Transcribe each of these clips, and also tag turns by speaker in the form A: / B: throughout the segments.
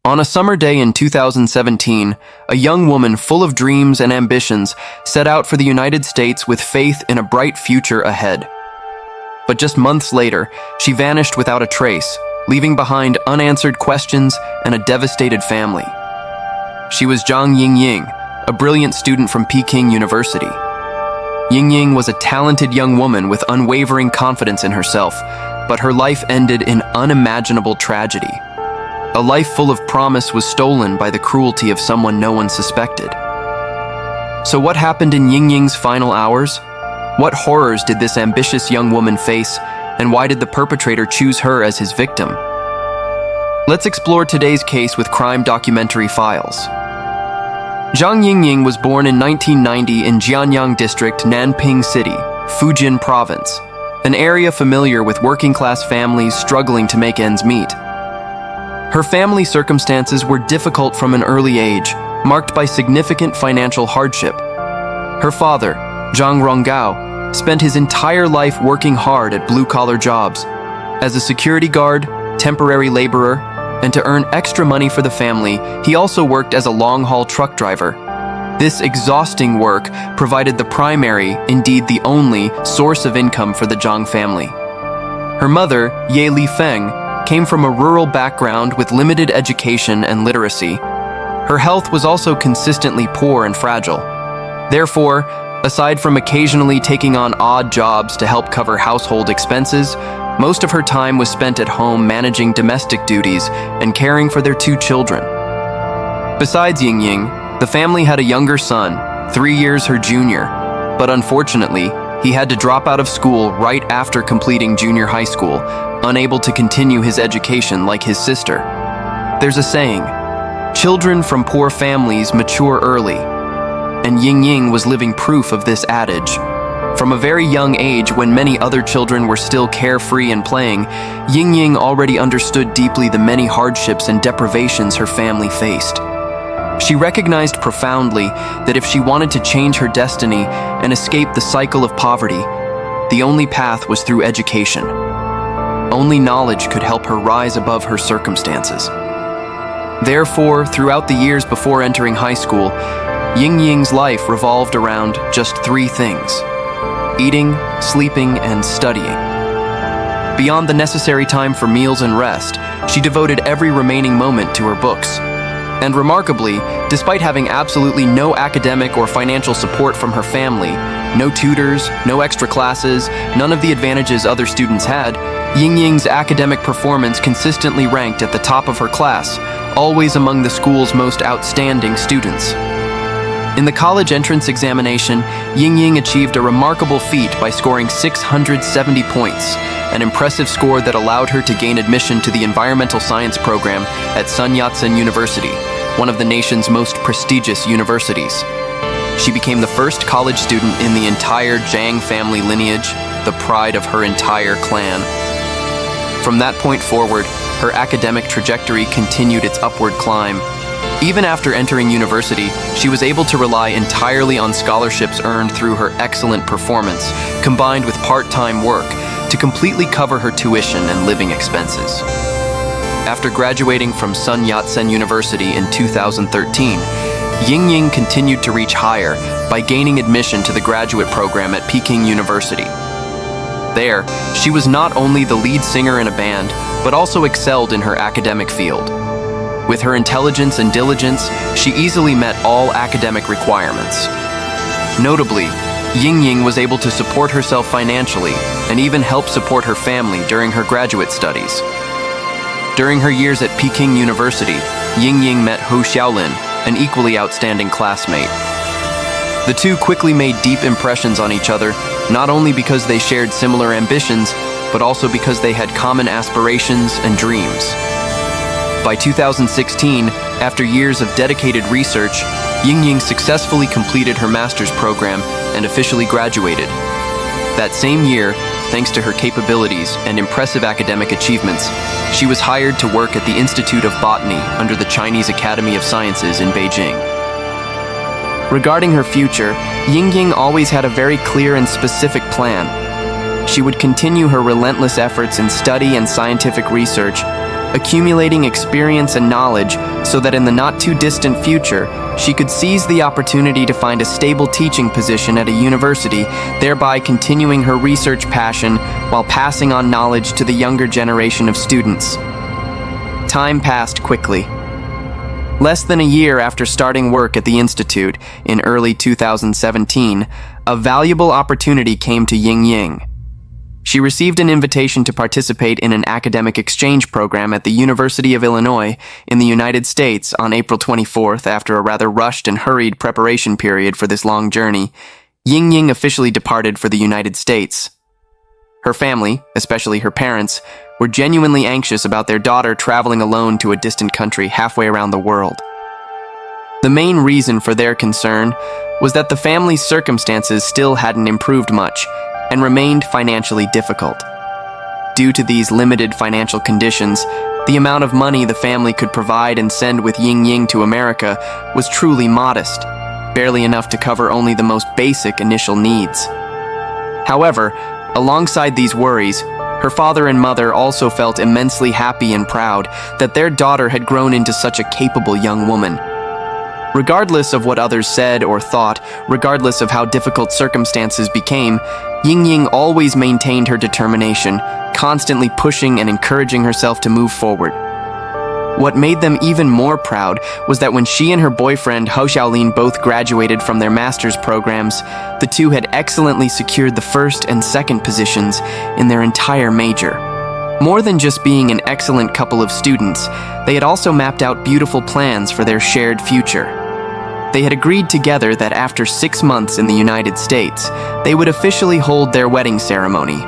A: On a summer day in 2017, a young woman full of dreams and ambitions set out for the United States with faith in a bright future ahead. But just months later, she vanished without a trace, leaving behind unanswered questions and a devastated family. She was Zhang Yingying, a brilliant student from Peking University. Yingying was a talented young woman with unwavering confidence in herself, but her life ended in unimaginable tragedy. A life full of promise was stolen by the cruelty of someone no one suspected. So what happened in Yingying's final hours? What horrors did this ambitious young woman face, and why did the perpetrator choose her as his victim? Let's explore today's case with Crime Documentary Files. Zhang Yingying was born in 1990 in Jianyang District, Nanping City, Fujian Province, an area familiar with working-class families struggling to make ends meet. Her family circumstances were difficult from an early age, marked by significant financial hardship. Her father, Zhang Ronggao, spent his entire life working hard at blue-collar jobs. As a security guard, temporary laborer, and to earn extra money for the family, he also worked as a long-haul truck driver. This exhausting work provided the primary, indeed the only, source of income for the Zhang family. Her mother, Ye Li Feng, came from a rural background with limited education and literacy. Her health was also consistently poor and fragile. Therefore, aside from occasionally taking on odd jobs to help cover household expenses, most of her time was spent at home managing domestic duties and caring for their two children. Besides Yingying, the family had a younger son, 3 years her junior, but unfortunately, he had to drop out of school right after completing junior high school, unable to continue his education like his sister. There's a saying, children from poor families mature early, and Yingying was living proof of this adage. From a very young age, when many other children were still carefree and playing, Yingying already understood deeply the many hardships and deprivations her family faced. She recognized profoundly that if she wanted to change her destiny and escape the cycle of poverty, the only path was through education. Only knowledge could help her rise above her circumstances. Therefore, throughout the years before entering high school, Yingying's life revolved around just 3 things: eating, sleeping, and studying. Beyond the necessary time for meals and rest, she devoted every remaining moment to her books. And remarkably, despite having absolutely no academic or financial support from her family, no tutors, no extra classes, none of the advantages other students had, Yingying's academic performance consistently ranked at the top of her class, always among the school's most outstanding students. In the college entrance examination, Yingying achieved a remarkable feat by scoring 670 points, an impressive score that allowed her to gain admission to the environmental science program at Sun Yat-sen University, one of the nation's most prestigious universities. She became the first college student in the entire Zhang family lineage, the pride of her entire clan. From that point forward, her academic trajectory continued its upward climb. Even after entering university, she was able to rely entirely on scholarships earned through her excellent performance, combined with part-time work, to completely cover her tuition and living expenses. After graduating from Sun Yat-sen University in 2013, Yingying continued to reach higher by gaining admission to the graduate program at Peking University. There, she was not only the lead singer in a band, but also excelled in her academic field. With her intelligence and diligence, she easily met all academic requirements. Notably, Yingying was able to support herself financially and even help support her family during her graduate studies. During her years at Peking University, Yingying met Hou Xiaolin, an equally outstanding classmate. The two quickly made deep impressions on each other, not only because they shared similar ambitions, but also because they had common aspirations and dreams. By 2016, after years of dedicated research, Yingying successfully completed her master's program and officially graduated. That same year, thanks to her capabilities and impressive academic achievements, she was hired to work at the Institute of Botany under the Chinese Academy of Sciences in Beijing. Regarding her future, Yingying always had a very clear and specific plan. She would continue her relentless efforts in study and scientific research, accumulating experience and knowledge so that in the not-too-distant future, she could seize the opportunity to find a stable teaching position at a university, thereby continuing her research passion while passing on knowledge to the younger generation of students. Time passed quickly. Less than a year after starting work at the Institute in early 2017, a valuable opportunity came to Ying. She received an invitation to participate in an academic exchange program at the University of Illinois in the United States on April 24th. After a rather rushed and hurried preparation period for this long journey, Ying officially departed for the United States. Her family, especially her parents, were genuinely anxious about their daughter traveling alone to a distant country halfway around the world. The main reason for their concern was that the family's circumstances still hadn't improved much and remained financially difficult. Due to these limited financial conditions, the amount of money the family could provide and send with Ying to America was truly modest, barely enough to cover only the most basic initial needs. However, alongside these worries, her father and mother also felt immensely happy and proud that their daughter had grown into such a capable young woman. Regardless of what others said or thought, regardless of how difficult circumstances became, Ying always maintained her determination, constantly pushing and encouraging herself to move forward. What made them even more proud was that when she and her boyfriend Ho Xiaolin both graduated from their master's programs, the two had excellently secured the first and second positions in their entire major. More than just being an excellent couple of students, they had also mapped out beautiful plans for their shared future. They had agreed together that after 6 months in the United States, they would officially hold their wedding ceremony.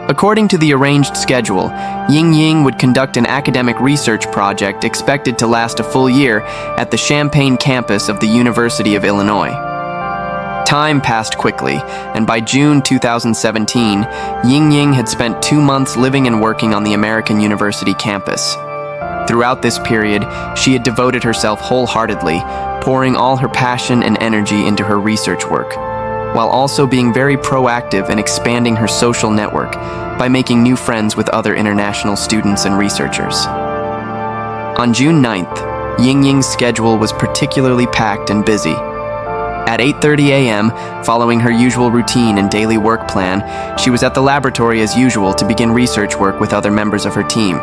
A: According to the arranged schedule, Ying would conduct an academic research project expected to last a full year at the Champaign campus of the University of Illinois. Time passed quickly, and by June 2017, Ying had spent 2 months living and working on the American University campus. Throughout this period, she had devoted herself wholeheartedly, pouring all her passion and energy into her research work, while also being very proactive in expanding her social network by making new friends with other international students and researchers. On June 9th, Ying's schedule was particularly packed and busy. At 8:30 a.m., following her usual routine and daily work plan, she was at the laboratory as usual to begin research work with other members of her team.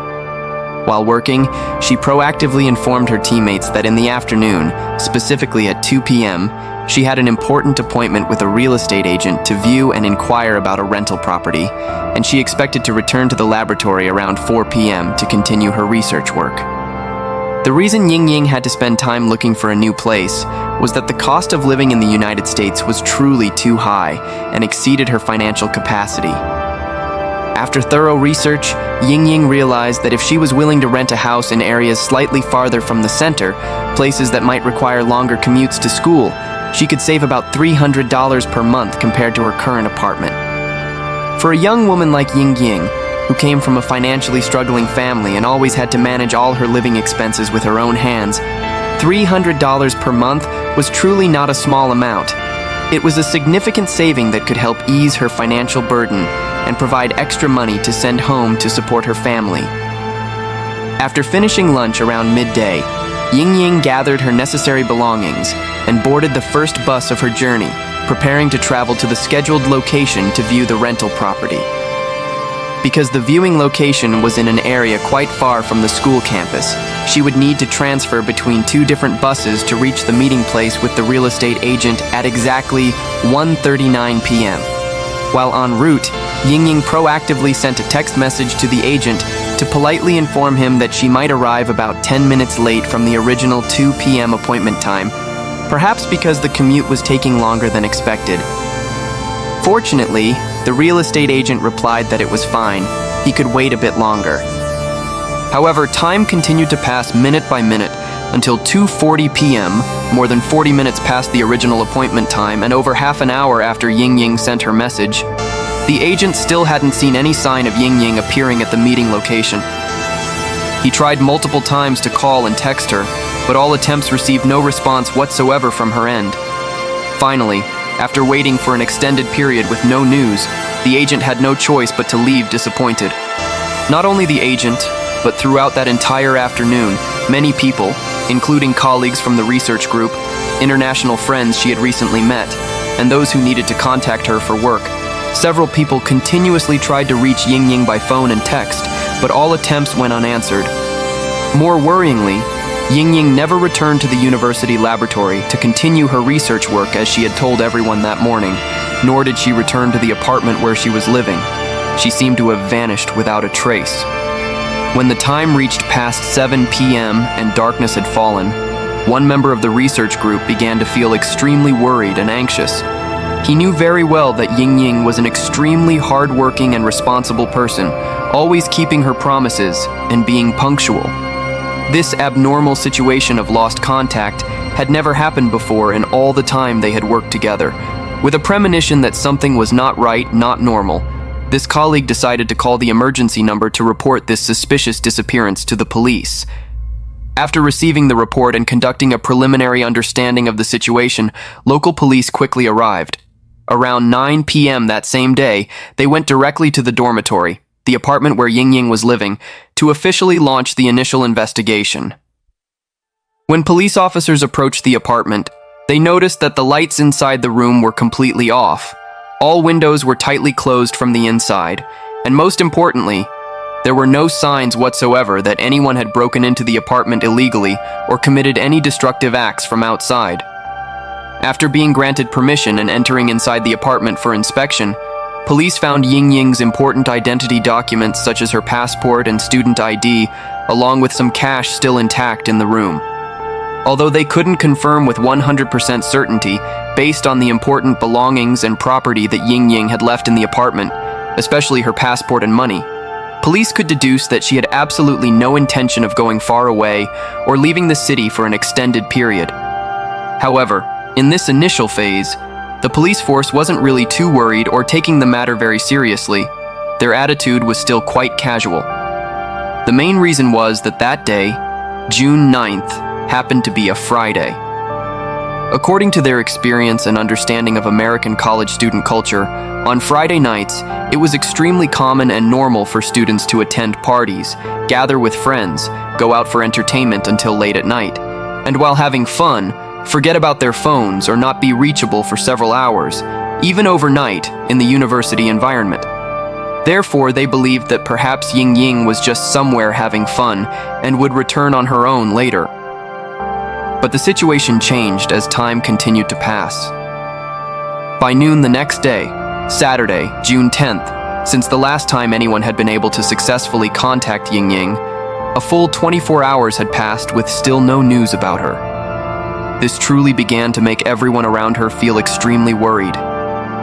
A: While working, she proactively informed her teammates that in the afternoon, specifically at 2 p.m., she had an important appointment with a real estate agent to view and inquire about a rental property, and she expected to return to the laboratory around 4 p.m. to continue her research work. The reason Ying had to spend time looking for a new place was that the cost of living in the United States was truly too high and exceeded her financial capacity. After thorough research, Ying realized that if she was willing to rent a house in areas slightly farther from the center, places that might require longer commutes to school, she could save about $300 per month compared to her current apartment. For a young woman like Ying, who came from a financially struggling family and always had to manage all her living expenses with her own hands, $300 per month was truly not a small amount. It was a significant saving that could help ease her financial burden and provide extra money to send home to support her family. After finishing lunch around midday, Ying gathered her necessary belongings and boarded the first bus of her journey, preparing to travel to the scheduled location to view the rental property. Because the viewing location was in an area quite far from the school campus, she would need to transfer between 2 different buses to reach the meeting place with the real estate agent at exactly 1:39 p.m. While en route, Ying proactively sent a text message to the agent to politely inform him that she might arrive about 10 minutes late from the original 2 p.m. appointment time, perhaps because the commute was taking longer than expected. Fortunately, the real estate agent replied that it was fine, he could wait a bit longer. However, time continued to pass minute by minute until 2:40 p.m., more than 40 minutes past the original appointment time and over half an hour after Ying sent her message. The agent still hadn't seen any sign of Ying appearing at the meeting location. He tried multiple times to call and text her, but all attempts received no response whatsoever from her end. Finally, after waiting for an extended period with no news, the agent had no choice but to leave disappointed. Not only the agent, but throughout that entire afternoon, many people, including colleagues from the research group, international friends she had recently met, and those who needed to contact her for work, several people continuously tried to reach Ying by phone and text, but all attempts went unanswered. More worryingly, Ying never returned to the university laboratory to continue her research work as she had told everyone that morning, nor did she return to the apartment where she was living. She seemed to have vanished without a trace. When the time reached past 7 p.m. and darkness had fallen, one member of the research group began to feel extremely worried and anxious. He knew very well that Ying was an extremely hardworking and responsible person, always keeping her promises and being punctual. This abnormal situation of lost contact had never happened before in all the time they had worked together. With a premonition that something was not right, not normal, this colleague decided to call the emergency number to report this suspicious disappearance to the police. After receiving the report and conducting a preliminary understanding of the situation, local police quickly arrived. Around 9 p.m. that same day, they went directly to the dormitory, the apartment where Ying was living, to officially launch the initial investigation. When police officers approached the apartment, they noticed that the lights inside the room were completely off. All windows were tightly closed from the inside, and most importantly, there were no signs whatsoever that anyone had broken into the apartment illegally or committed any destructive acts from outside. After being granted permission and entering inside the apartment for inspection, police found Ying's important identity documents such as her passport and student ID, along with some cash still intact in the room. Although they couldn't confirm with 100% certainty, based on the important belongings and property that Ying had left in the apartment, especially her passport and money, police could deduce that she had absolutely no intention of going far away or leaving the city for an extended period. However, in this initial phase, the police force wasn't really too worried or taking the matter very seriously. Their attitude was still quite casual. The main reason was that that day, June 9th, happened to be a Friday. According to their experience and understanding of American college student culture, on Friday nights, it was extremely common and normal for students to attend parties, gather with friends, go out for entertainment until late at night, and while having fun, forget about their phones or not be reachable for several hours, even overnight in the university environment. Therefore, they believed that perhaps Ying was just somewhere having fun and would return on her own later. But the situation changed as time continued to pass. By noon the next day, Saturday, June 10th, since the last time anyone had been able to successfully contact Ying, a full 24 hours had passed with still no news about her. This truly began to make everyone around her feel extremely worried,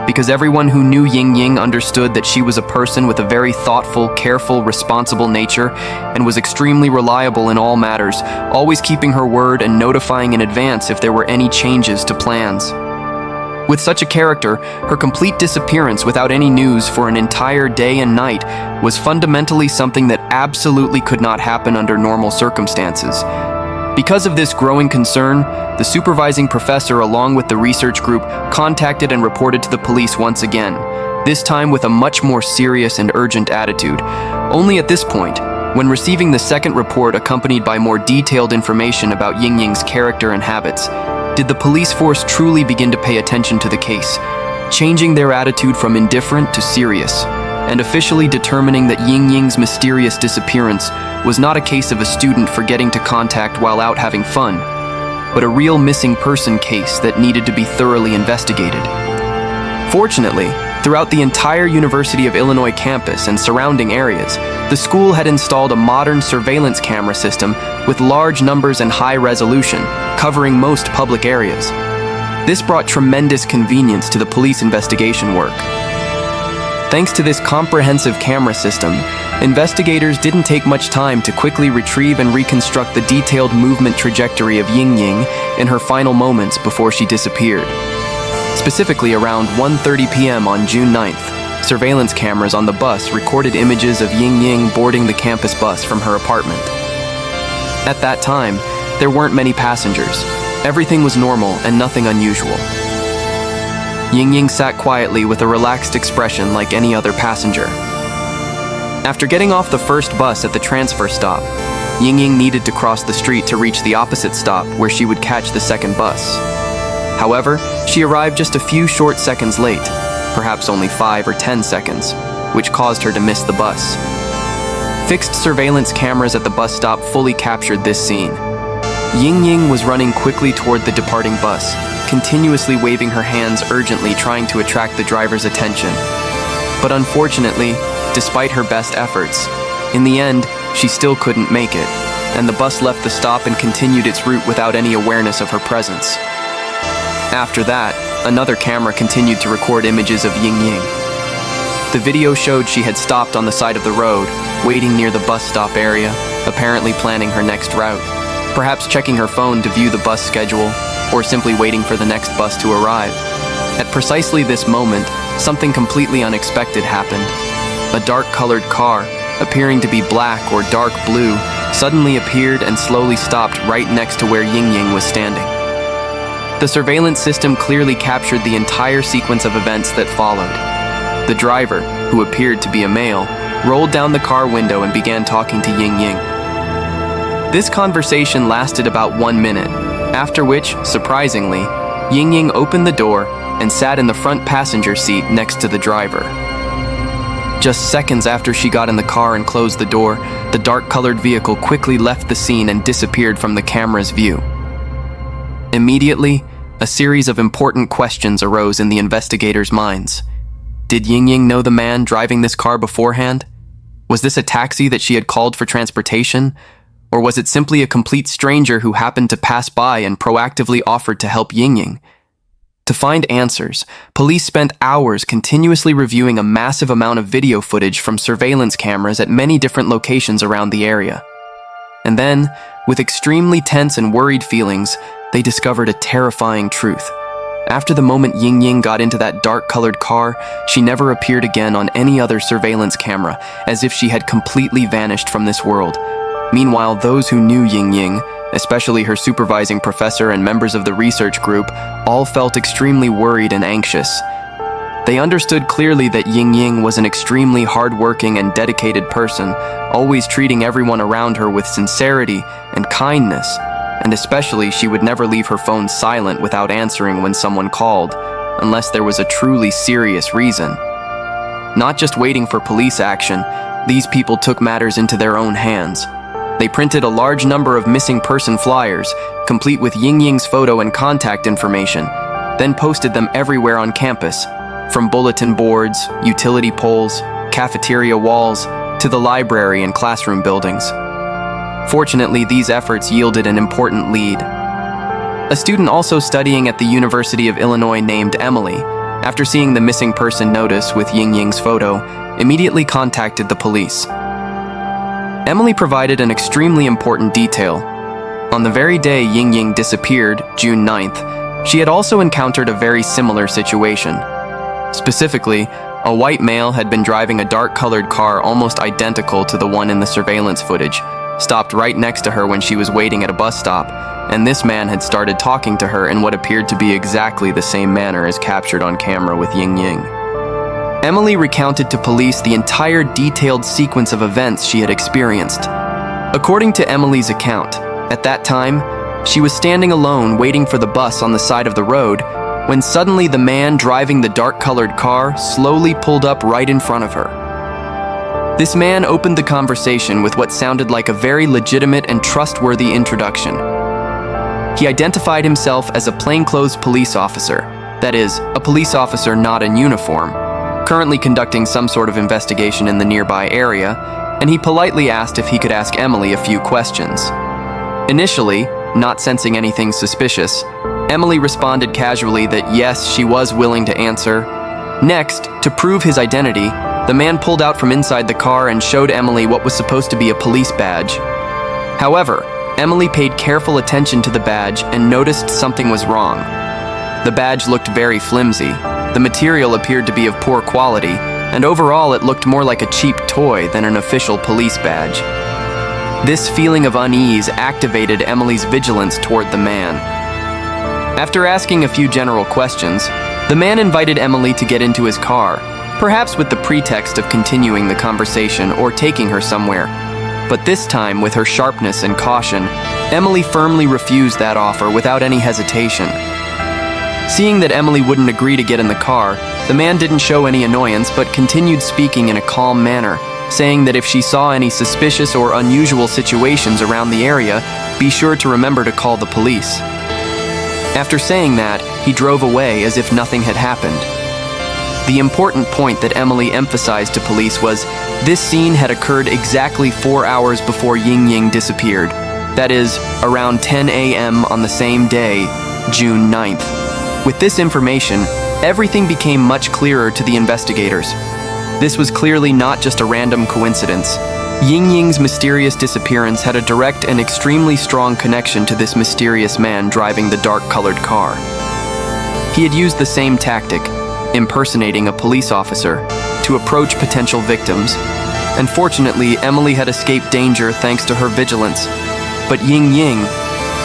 A: because everyone who knew Ying understood that she was a person with a very thoughtful, careful, responsible nature and was extremely reliable in all matters, always keeping her word and notifying in advance if there were any changes to plans. With such a character, her complete disappearance without any news for an entire day and night was fundamentally something that absolutely could not happen under normal circumstances. Because of this growing concern, the supervising professor along with the research group contacted and reported to the police once again, this time with a much more serious and urgent attitude. Only at this point, when receiving the second report accompanied by more detailed information about Ying's character and habits, did the police force truly begin to pay attention to the case, changing their attitude from indifferent to serious, and officially determining that Ying's mysterious disappearance was not a case of a student forgetting to contact while out having fun, but a real missing person case that needed to be thoroughly investigated. Fortunately, throughout the entire University of Illinois campus and surrounding areas, the school had installed a modern surveillance camera system with large numbers and high resolution, covering most public areas. This brought tremendous convenience to the police investigation work. Thanks to this comprehensive camera system, investigators didn't take much time to quickly retrieve and reconstruct the detailed movement trajectory of Ying in her final moments before she disappeared. Specifically, around 1:30 p.m. on June 9th, surveillance cameras on the bus recorded images of Ying boarding the campus bus from her apartment. At that time, there weren't many passengers. Everything was normal and nothing unusual. Ying sat quietly with a relaxed expression like any other passenger. After getting off the first bus at the transfer stop, Ying needed to cross the street to reach the opposite stop where she would catch the second bus. However, she arrived just a few short seconds late, perhaps only 5 or 10 seconds, which caused her to miss the bus. Fixed surveillance cameras at the bus stop fully captured this scene. Ying was running quickly toward the departing bus, continuously waving her hands urgently, trying to attract the driver's attention. But unfortunately, despite her best efforts, in the end, she still couldn't make it, and the bus left the stop and continued its route without any awareness of her presence. After that, another camera continued to record images of Ying. The video showed she had stopped on the side of the road, waiting near the bus stop area, apparently planning her next route, perhaps checking her phone to view the bus schedule, or simply waiting for the next bus to arrive. At precisely this moment, something completely unexpected happened. A dark-colored car, appearing to be black or dark blue, suddenly appeared and slowly stopped right next to where Ying was standing. The surveillance system clearly captured the entire sequence of events that followed. The driver, who appeared to be a male, rolled down the car window and began talking to Ying. This conversation lasted about 1 minute, after which, surprisingly, Ying opened the door and sat in the front passenger seat next to the driver. Just seconds after she got in the car and closed the door, the dark-colored vehicle quickly left the scene and disappeared from the camera's view. Immediately, a series of important questions arose in the investigators' minds. Did Ying know the man driving this car beforehand? Was this a taxi that she had called for transportation? Or was it simply a complete stranger who happened to pass by and proactively offered to help Ying? To find answers, police spent hours continuously reviewing a massive amount of video footage from surveillance cameras at many different locations around the area. And then, with extremely tense and worried feelings, they discovered a terrifying truth. After the moment Ying got into that dark-colored car, she never appeared again on any other surveillance camera, as if she had completely vanished from this world. Meanwhile, those who knew Ying, especially her supervising professor and members of the research group, all felt extremely worried and anxious. They understood clearly that Ying was an extremely hard-working and dedicated person, always treating everyone around her with sincerity and kindness, and especially she would never leave her phone silent without answering when someone called, unless there was a truly serious reason. Not just waiting for police action, these people took matters into their own hands. They printed a large number of missing person flyers, complete with Ying's photo and contact information, then posted them everywhere on campus, from bulletin boards, utility poles, cafeteria walls, to the library and classroom buildings. Fortunately, these efforts yielded an important lead. A student also studying at the University of Illinois named Emily, after seeing the missing person notice with Ying's photo, immediately contacted the police. Emily provided an extremely important detail. On the very day Ying disappeared, June 9th, she had also encountered a very similar situation. Specifically, a white male had been driving a dark-colored car almost identical to the one in the surveillance footage, stopped right next to her when she was waiting at a bus stop, and this man had started talking to her in what appeared to be exactly the same manner as captured on camera with Ying. Emily recounted to police the entire detailed sequence of events she had experienced. According to Emily's account, at that time, she was standing alone waiting for the bus on the side of the road when suddenly the man driving the dark-colored car slowly pulled up right in front of her. This man opened the conversation with what sounded like a very legitimate and trustworthy introduction. He identified himself as a plainclothes police officer, that is, a police officer not in uniform, currently conducting some sort of investigation in the nearby area, and he politely asked if he could ask Emily a few questions. Initially, not sensing anything suspicious, Emily responded casually that yes, she was willing to answer. Next, to prove his identity, the man pulled out from inside the car and showed Emily what was supposed to be a police badge. However, Emily paid careful attention to the badge and noticed something was wrong. The badge looked very flimsy. The material appeared to be of poor quality, and overall it looked more like a cheap toy than an official police badge. This feeling of unease activated Emily's vigilance toward the man. After asking a few general questions, the man invited Emily to get into his car, perhaps with the pretext of continuing the conversation or taking her somewhere. But this time, with her sharpness and caution, Emily firmly refused that offer without any hesitation. Seeing that Emily wouldn't agree to get in the car, the man didn't show any annoyance but continued speaking in a calm manner, saying that if she saw any suspicious or unusual situations around the area, be sure to remember to call the police. After saying that, he drove away as if nothing had happened. The important point that Emily emphasized to police was this scene had occurred exactly 4 hours before Ying Ying disappeared. That is, around 10 a.m. on the same day, June 9th. With this information, everything became much clearer to the investigators. This was clearly not just a random coincidence. Ying Ying's mysterious disappearance had a direct and extremely strong connection to this mysterious man driving the dark-colored car. He had used the same tactic, impersonating a police officer, to approach potential victims, and fortunately, Emily had escaped danger thanks to her vigilance. But Ying Ying,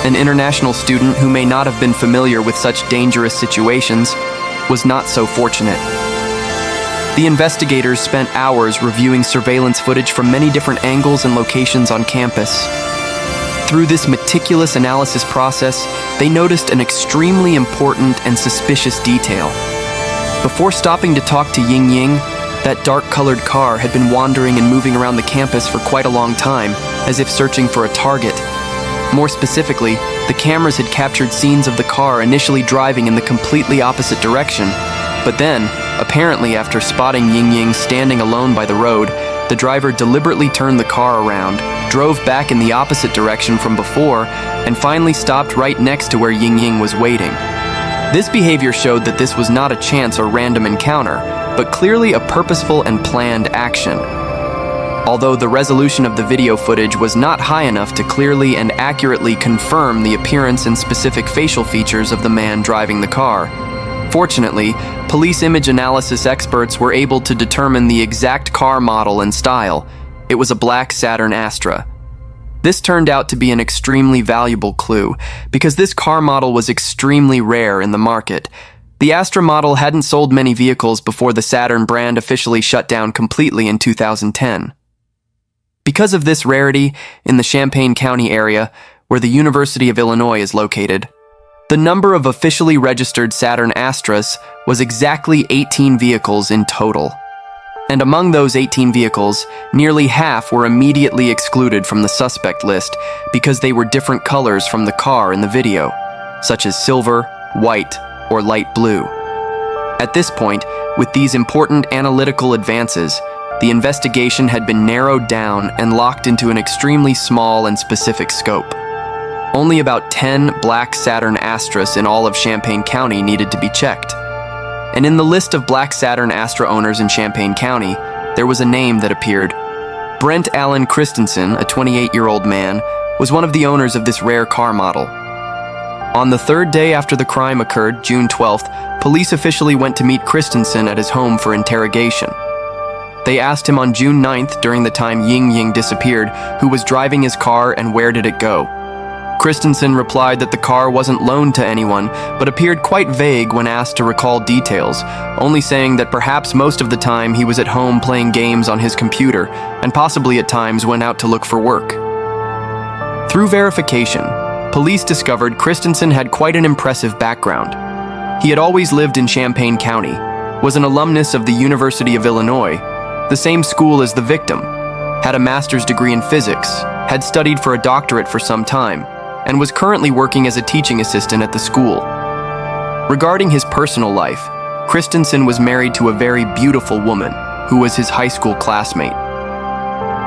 A: an international student who may not have been familiar with such dangerous situations, was not so fortunate. The investigators spent hours reviewing surveillance footage from many different angles and locations on campus. Through this meticulous analysis process, they noticed an extremely important and suspicious detail. Before stopping to talk to Ying Ying, that dark-colored car had been wandering and moving around the campus for quite a long time, as if searching for a target. More specifically, the cameras had captured scenes of the car initially driving in the completely opposite direction, but then, apparently after spotting Ying Ying standing alone by the road, the driver deliberately turned the car around, drove back in the opposite direction from before, and finally stopped right next to where Ying Ying was waiting. This behavior showed that this was not a chance or random encounter, but clearly a purposeful and planned action. Although the resolution of the video footage was not high enough to clearly and accurately confirm the appearance and specific facial features of the man driving the car, fortunately, police image analysis experts were able to determine the exact car model and style. It was a black Saturn Astra. This turned out to be an extremely valuable clue, because this car model was extremely rare in the market. The Astra model hadn't sold many vehicles before the Saturn brand officially shut down completely in 2010. Because of this rarity, in the Champaign County area, where the University of Illinois is located, the number of officially registered Saturn Astras was exactly 18 vehicles in total. And among those 18 vehicles, nearly half were immediately excluded from the suspect list because they were different colors from the car in the video, such as silver, white, or light blue. At this point, with these important analytical advances, the investigation had been narrowed down and locked into an extremely small and specific scope. Only about 10 black Saturn Astras in all of Champaign County needed to be checked. And in the list of black Saturn Astra owners in Champaign County, there was a name that appeared. Brent Allen Christensen, a 28-year-old man, was one of the owners of this rare car model. On the third day after the crime occurred, June 12th, police officially went to meet Christensen at his home for interrogation. They asked him on June 9th, during the time Ying Ying disappeared, who was driving his car and where did it go. Christensen replied that the car wasn't loaned to anyone, but appeared quite vague when asked to recall details, only saying that perhaps most of the time he was at home playing games on his computer, and possibly at times went out to look for work. Through verification, police discovered Christensen had quite an impressive background. He had always lived in Champaign County, was an alumnus of the University of Illinois, the same school as the victim, had a master's degree in physics, had studied for a doctorate for some time, and was currently working as a teaching assistant at the school. Regarding his personal life, Christensen was married to a very beautiful woman who was his high school classmate.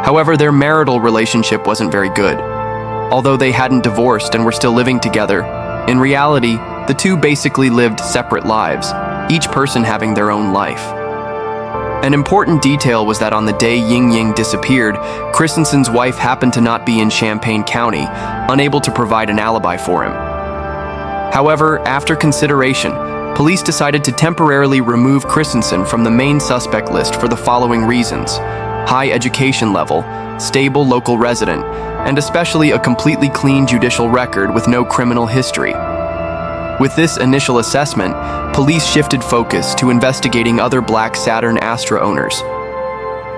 A: However, their marital relationship wasn't very good. Although they hadn't divorced and were still living together, in reality, the two basically lived separate lives, each person having their own life. An important detail was that on the day Ying Ying disappeared, Christensen's wife happened to not be in Champaign County, unable to provide an alibi for him. However, after consideration, police decided to temporarily remove Christensen from the main suspect list for the following reasons: high education level, stable local resident, and especially a completely clean judicial record with no criminal history. With this initial assessment, police shifted focus to investigating other black Saturn Astra owners.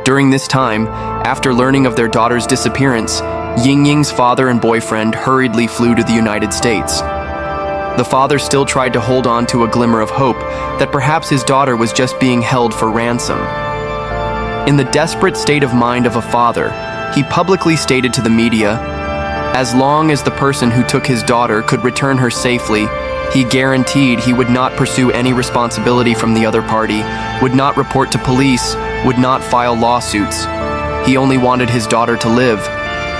A: During this time, after learning of their daughter's disappearance, Ying Ying's father and boyfriend hurriedly flew to the United States. The father still tried to hold on to a glimmer of hope that perhaps his daughter was just being held for ransom. In the desperate state of mind of a father, he publicly stated to the media, as long as the person who took his daughter could return her safely, he guaranteed he would not pursue any responsibility from the other party, would not report to police, would not file lawsuits. He only wanted his daughter to live.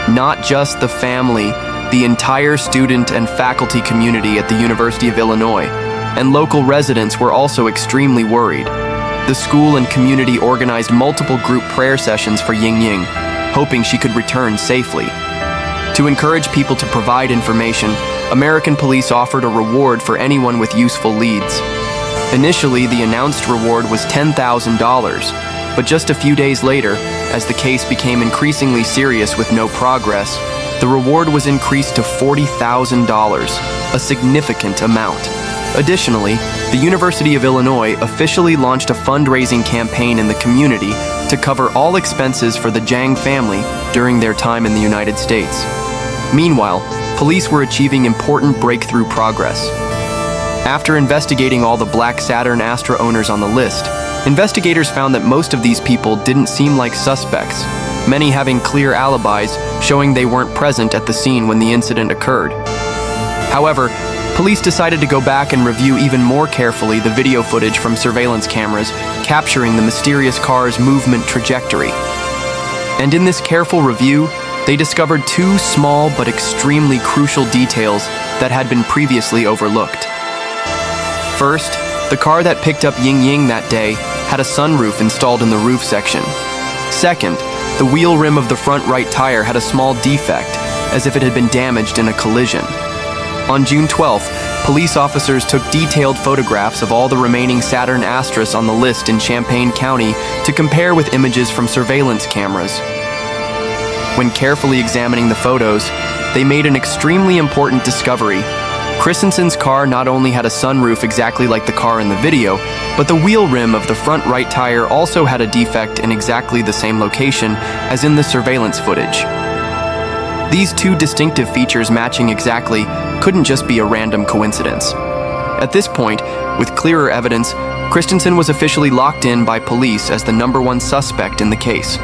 A: Not just the family, the entire student and faculty community at the University of Illinois, and local residents were also extremely worried. The school and community organized multiple group prayer sessions for Ying Ying, hoping she could return safely. To encourage people to provide information, American police offered a reward for anyone with useful leads. Initially, the announced reward was $10,000, but just a few days later, as the case became increasingly serious with no progress, the reward was increased to $40,000, a significant amount. Additionally, the University of Illinois officially launched a fundraising campaign in the community to cover all expenses for the Zhang family during their time in the United States. Meanwhile, police were achieving important breakthrough progress. After investigating all the black Saturn Astra owners on the list, investigators found that most of these people didn't seem like suspects, many having clear alibis showing they weren't present at the scene when the incident occurred. However, police decided to go back and review even more carefully the video footage from surveillance cameras capturing the mysterious car's movement trajectory. And in this careful review, they discovered two small but extremely crucial details that had been previously overlooked. First, the car that picked up Ying Ying that day had a sunroof installed in the roof section. Second, the wheel rim of the front right tire had a small defect, as if it had been damaged in a collision. On June 12th, police officers took detailed photographs of all the remaining Saturn Astras on the list in Champaign County to compare with images from surveillance cameras. When carefully examining the photos, they made an extremely important discovery. Christensen's car not only had a sunroof exactly like the car in the video, but the wheel rim of the front right tire also had a defect in exactly the same location as in the surveillance footage. These two distinctive features matching exactly couldn't just be a random coincidence. At this point, with clearer evidence, Christensen was officially locked in by police as the #1 suspect in the case.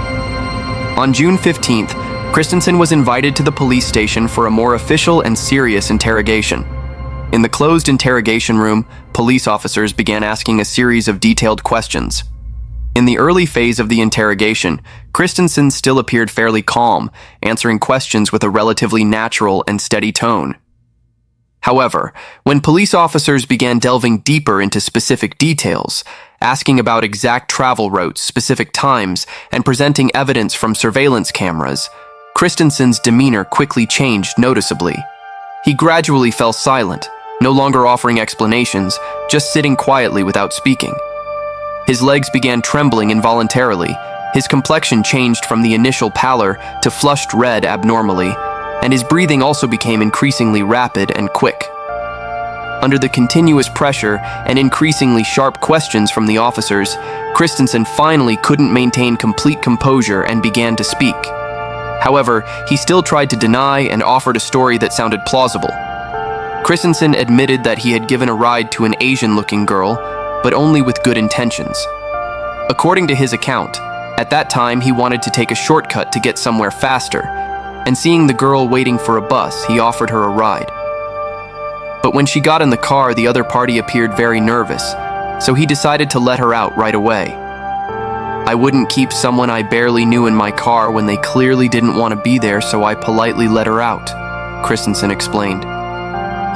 A: On June 15th, Christensen was invited to the police station for a more official and serious interrogation. In the closed interrogation room, police officers began asking a series of detailed questions. In the early phase of the interrogation, Christensen still appeared fairly calm, answering questions with a relatively natural and steady tone. However, when police officers began delving deeper into specific details, asking about exact travel routes, specific times, and presenting evidence from surveillance cameras, Christensen's demeanor quickly changed noticeably. He gradually fell silent, no longer offering explanations, just sitting quietly without speaking. His legs began trembling involuntarily, his complexion changed from the initial pallor to flushed red abnormally, and his breathing also became increasingly rapid and quick. Under the continuous pressure and increasingly sharp questions from the officers, Christensen finally couldn't maintain complete composure and began to speak. However, he still tried to deny and offered a story that sounded plausible. Christensen admitted that he had given a ride to an Asian-looking girl, but only with good intentions. According to his account, at that time he wanted to take a shortcut to get somewhere faster, and seeing the girl waiting for a bus, he offered her a ride. But when she got in the car, the other party appeared very nervous, so he decided to let her out right away. I wouldn't keep someone I barely knew in my car when they clearly didn't want to be there, so I politely let her out, Christensen explained.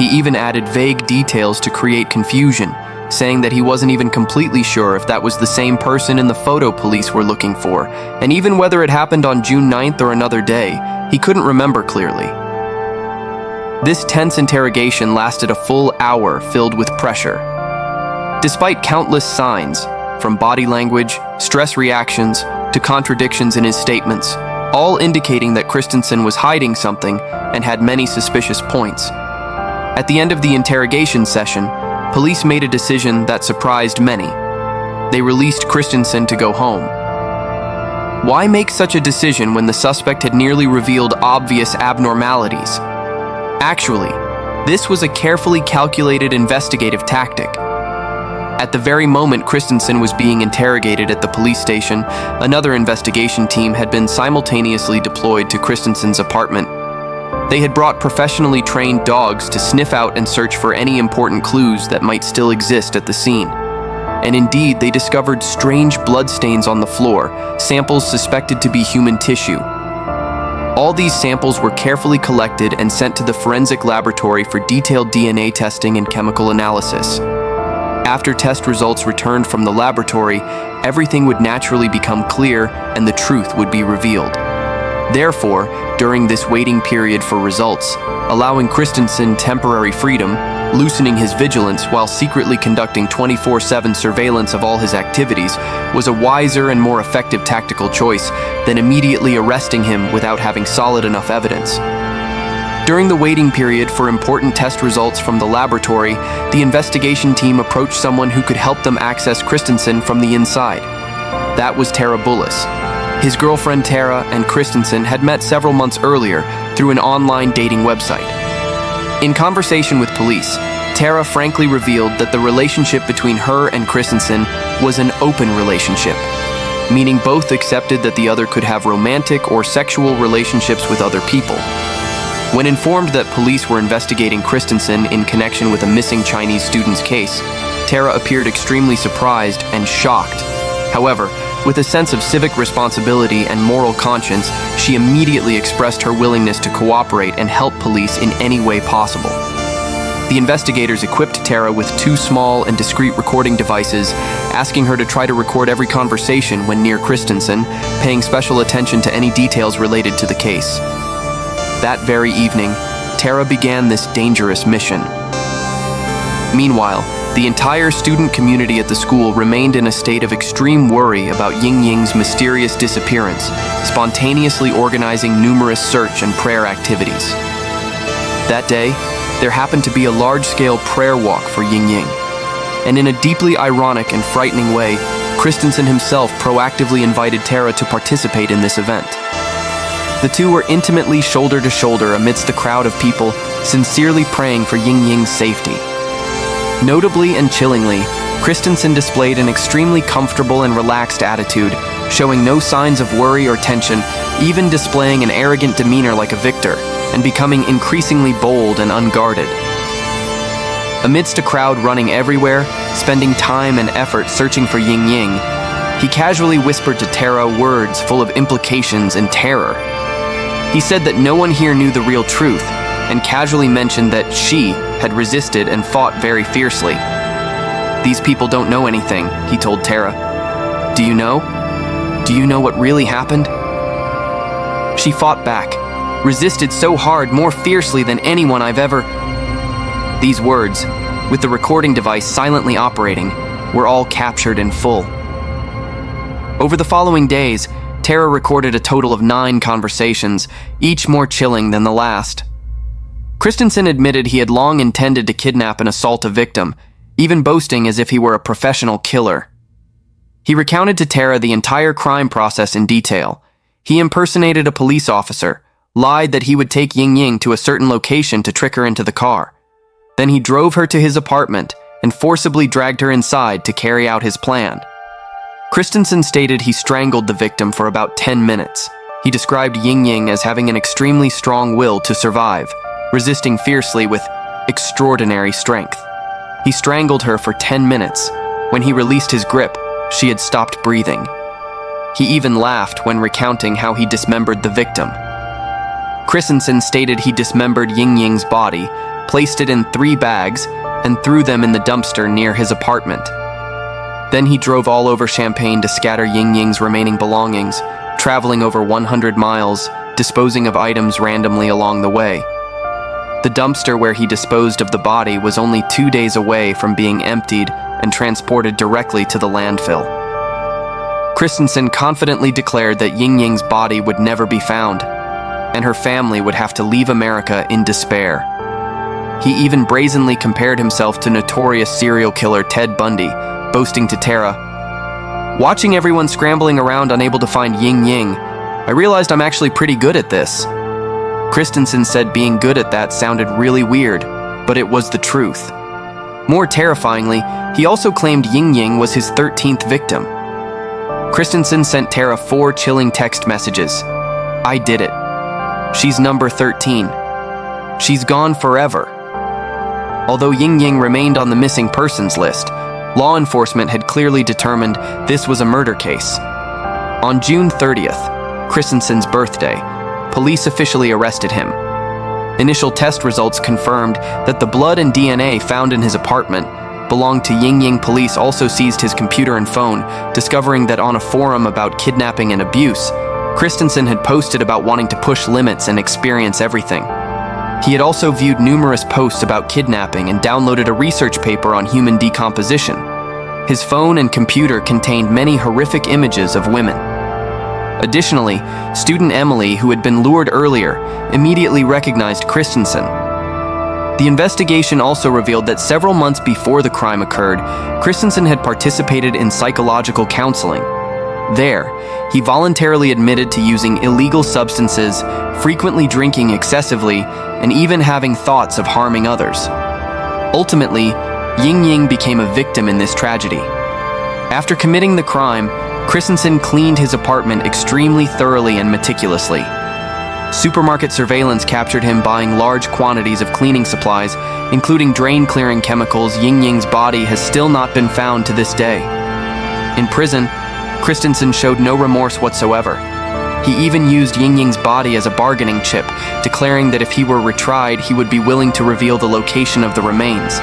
A: He even added vague details to create confusion, saying that he wasn't even completely sure if that was the same person in the photo police were looking for, and even whether it happened on June 9th or another day, he couldn't remember clearly. This tense interrogation lasted a full hour filled with pressure. Despite countless signs, from body language, stress reactions, to contradictions in his statements, all indicating that Christensen was hiding something and had many suspicious points, At the end of the interrogation session, police made a decision that surprised many. They released Christensen to go home. Why make such a decision when the suspect had nearly revealed obvious abnormalities? Actually, this was a carefully calculated investigative tactic. At the very moment Christensen was being interrogated at the police station, another investigation team had been simultaneously deployed to Christensen's apartment. They had brought professionally trained dogs to sniff out and search for any important clues that might still exist at the scene. And indeed, they discovered strange bloodstains on the floor, samples suspected to be human tissue. All these samples were carefully collected and sent to the forensic laboratory for detailed DNA testing and chemical analysis. After test results returned from the laboratory, everything would naturally become clear and the truth would be revealed. Therefore, during this waiting period for results, allowing Christensen temporary freedom, loosening his vigilance while secretly conducting 24/7 surveillance of all his activities was a wiser and more effective tactical choice than immediately arresting him without having solid enough evidence. During the waiting period for important test results from the laboratory, the investigation team approached someone who could help them access Christensen from the inside. That was Tara Bullis. His girlfriend Tara and Christensen had met several months earlier through an online dating website. In conversation with police, Tara frankly revealed that the relationship between her and Christensen was an open relationship, meaning both accepted that the other could have romantic or sexual relationships with other people. When informed that police were investigating Christensen in connection with a missing Chinese student's case, Tara appeared extremely surprised and shocked. However, with a sense of civic responsibility and moral conscience, she immediately expressed her willingness to cooperate and help police in any way possible. The investigators equipped Tara with 2 small and discreet recording devices, asking her to try to record every conversation when near Christensen, paying special attention to any details related to the case. That very evening, Tara began this dangerous mission. Meanwhile, the entire student community at the school remained in a state of extreme worry about Ying Ying's mysterious disappearance, spontaneously organizing numerous search and prayer activities. That day, there happened to be a large-scale prayer walk for Ying Ying, and in a deeply ironic and frightening way, Christensen himself proactively invited Tara to participate in this event. The two were intimately shoulder to shoulder amidst the crowd of people, sincerely praying for Ying Ying's safety. Notably and chillingly, Christensen displayed an extremely comfortable and relaxed attitude, showing no signs of worry or tension, even displaying an arrogant demeanor like a victor, and becoming increasingly bold and unguarded. Amidst a crowd running everywhere, spending time and effort searching for Ying Ying, he casually whispered to Tara words full of implications and terror. He said that no one here knew the real truth, and casually mentioned that she had resisted and fought very fiercely. "These people don't know anything," he told Tara. "Do you know? Do you know what really happened?" She fought back, resisted so hard, more fiercely than anyone I've ever... These words, with the recording device silently operating, were all captured in full. Over the following days, Tara recorded a total of 9 conversations, each more chilling than the last. Christensen admitted he had long intended to kidnap and assault a victim, even boasting as if he were a professional killer. He recounted to Tara the entire crime process in detail. He impersonated a police officer, lied that he would take Ying Ying to a certain location to trick her into the car. Then he drove her to his apartment and forcibly dragged her inside to carry out his plan. Christensen stated he strangled the victim for about 10 minutes. He described Ying Ying as having an extremely strong will to survive, resisting fiercely with extraordinary strength. He strangled her for 10 minutes. When he released his grip, she had stopped breathing. He even laughed when recounting how he dismembered the victim. Christensen stated he dismembered Ying Ying's body, placed it in 3 bags, and threw them in the dumpster near his apartment. Then he drove all over Champaign to scatter Ying Ying's remaining belongings, traveling over 100 miles, disposing of items randomly along the way. The dumpster where he disposed of the body was only 2 days away from being emptied and transported directly to the landfill. Christensen confidently declared that Ying Ying's body would never be found, and her family would have to leave America in despair. He even brazenly compared himself to notorious serial killer Ted Bundy, boasting to Tara, "Watching everyone scrambling around unable to find Ying Ying, I realized I'm actually pretty good at this." Christensen said being good at that sounded really weird, but it was the truth. More terrifyingly, he also claimed Ying Ying was his 13th victim. Christensen sent Tara 4 chilling text messages. "I did it. She's number 13. She's gone forever." Although Ying Ying remained on the missing persons list, law enforcement had clearly determined this was a murder case. On June 30th, Christensen's birthday, police officially arrested him. Initial test results confirmed that the blood and DNA found in his apartment belonged to Ying Ying. Police also seized his computer and phone, discovering that on a forum about kidnapping and abuse, Christensen had posted about wanting to push limits and experience everything. He had also viewed numerous posts about kidnapping and downloaded a research paper on human decomposition. His phone and computer contained many horrific images of women. Additionally, student Emily, who had been lured earlier, immediately recognized Christensen. The investigation also revealed that several months before the crime occurred, Christensen had participated in psychological counseling. There, he voluntarily admitted to using illegal substances, frequently drinking excessively, and even having thoughts of harming others. Ultimately, Ying Ying became a victim in this tragedy. After committing the crime, Christensen cleaned his apartment extremely thoroughly and meticulously. Supermarket surveillance captured him buying large quantities of cleaning supplies, including drain-clearing chemicals. Ying Ying's body has still not been found to this day. In prison, Christensen showed no remorse whatsoever. He even used Ying Ying's body as a bargaining chip, declaring that if he were retried, he would be willing to reveal the location of the remains.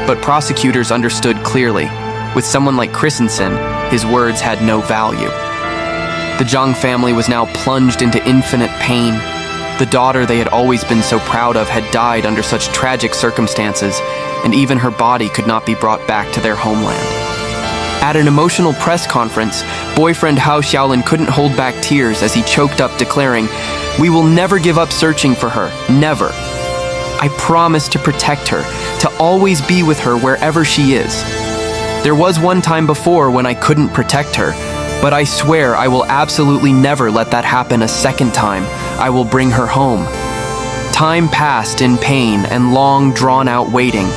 A: But prosecutors understood clearly, with someone like Christensen, his words had no value. The Zhang family was now plunged into infinite pain. The daughter they had always been so proud of had died under such tragic circumstances, and even her body could not be brought back to their homeland. At an emotional press conference, boyfriend Hao Xiaolin couldn't hold back tears as he choked up, declaring, "We will never give up searching for her, never. I promise to protect her, to always be with her wherever she is. There was one time before when I couldn't protect her, but I swear I will absolutely never let that happen a second time. I will bring her home." Time passed in pain and long, drawn-out waiting.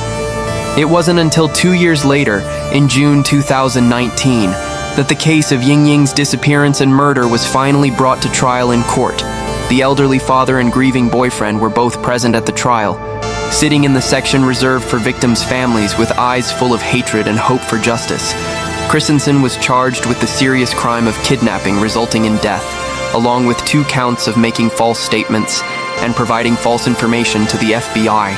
A: It wasn't until 2 years later, in June 2019, that the case of Ying Ying's disappearance and murder was finally brought to trial in court. The elderly father and grieving boyfriend were both present at the trial, sitting in the section reserved for victims' families with eyes full of hatred and hope for justice. Christensen was charged with the serious crime of kidnapping resulting in death, along with 2 counts of making false statements and providing false information to the FBI.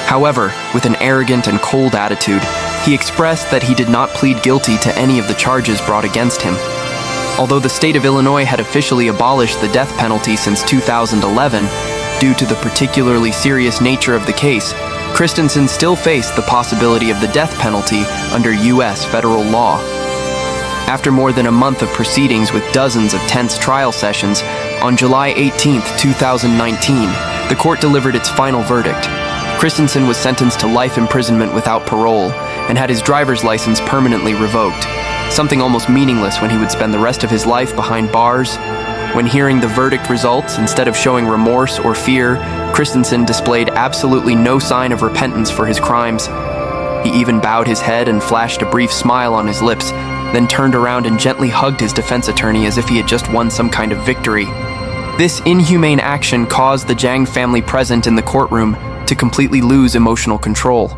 A: However, with an arrogant and cold attitude, he expressed that he did not plead guilty to any of the charges brought against him. Although the state of Illinois had officially abolished the death penalty since 2011, due to the particularly serious nature of the case, Christensen still faced the possibility of the death penalty under U.S. federal law. After more than a month of proceedings with dozens of tense trial sessions, on July 18, 2019, the court delivered its final verdict. Christensen was sentenced to life imprisonment without parole and had his driver's license permanently revoked, something almost meaningless when he would spend the rest of his life behind bars. When hearing the verdict results, instead of showing remorse or fear, Christensen displayed absolutely no sign of repentance for his crimes. He even bowed his head and flashed a brief smile on his lips, then turned around and gently hugged his defense attorney as if he had just won some kind of victory. This inhumane action caused the Zhang family present in the courtroom to completely lose emotional control.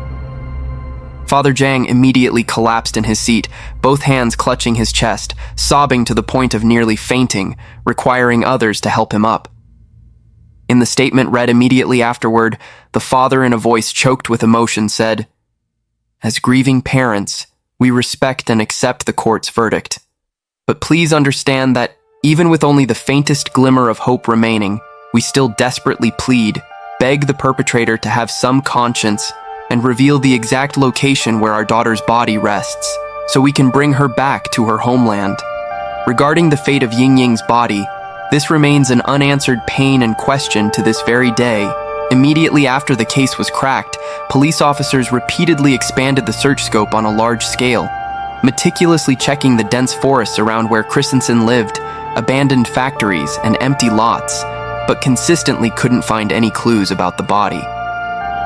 A: Father Zhang immediately collapsed in his seat, both hands clutching his chest, sobbing to the point of nearly fainting, requiring others to help him up. In the statement read immediately afterward, the father, in a voice choked with emotion, said, "As grieving parents, we respect and accept the court's verdict. But please understand that, even with only the faintest glimmer of hope remaining, we still desperately plead, beg the perpetrator to have some conscience and reveal the exact location where our daughter's body rests, so we can bring her back to her homeland. Regarding the fate of Ying Ying's body, this remains an unanswered pain and question to this very day, Immediately after the case was cracked, police officers repeatedly expanded the search scope on a large scale, meticulously checking the dense forests around where Christensen lived, abandoned factories, and empty lots, but consistently couldn't find any clues about the body.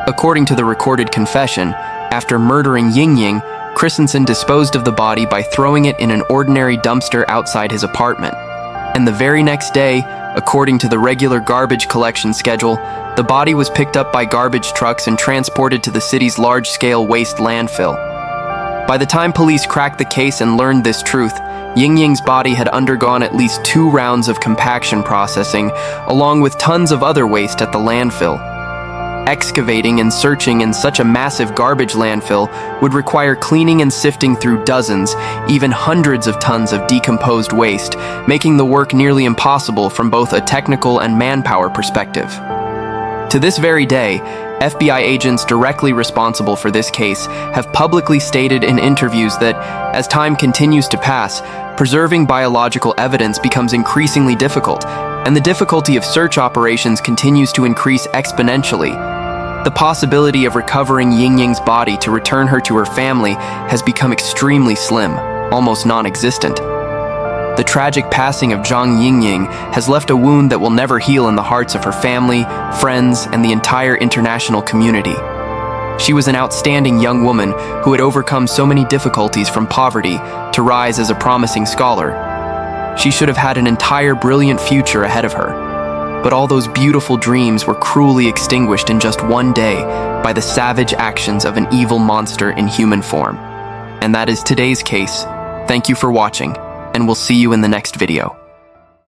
A: According to the recorded confession, after murdering Ying, Christensen disposed of the body by throwing it in an ordinary dumpster outside his apartment. And the very next day, according to the regular garbage collection schedule, the body was picked up by garbage trucks and transported to the city's large-scale waste landfill. By the time police cracked the case and learned this truth, Ying's body had undergone at least 2 rounds of compaction processing, along with tons of other waste at the landfill. Excavating and searching in such a massive garbage landfill would require cleaning and sifting through dozens, even hundreds of tons of decomposed waste, making the work nearly impossible from both a technical and manpower perspective. To this very day, FBI agents directly responsible for this case have publicly stated in interviews that, as time continues to pass, preserving biological evidence becomes increasingly difficult, and the difficulty of search operations continues to increase exponentially. The possibility of recovering Ying's body to return her to her family has become extremely slim, almost non-existent. The tragic passing of Zhang Ying has left a wound that will never heal in the hearts of her family, friends, and the entire international community. She was an outstanding young woman who had overcome so many difficulties from poverty to rise as a promising scholar. She should have had an entire brilliant future ahead of her. But all those beautiful dreams were cruelly extinguished in just one day by the savage actions of an evil monster in human form. And that is today's case. Thank you for watching, and we'll see you in the next video.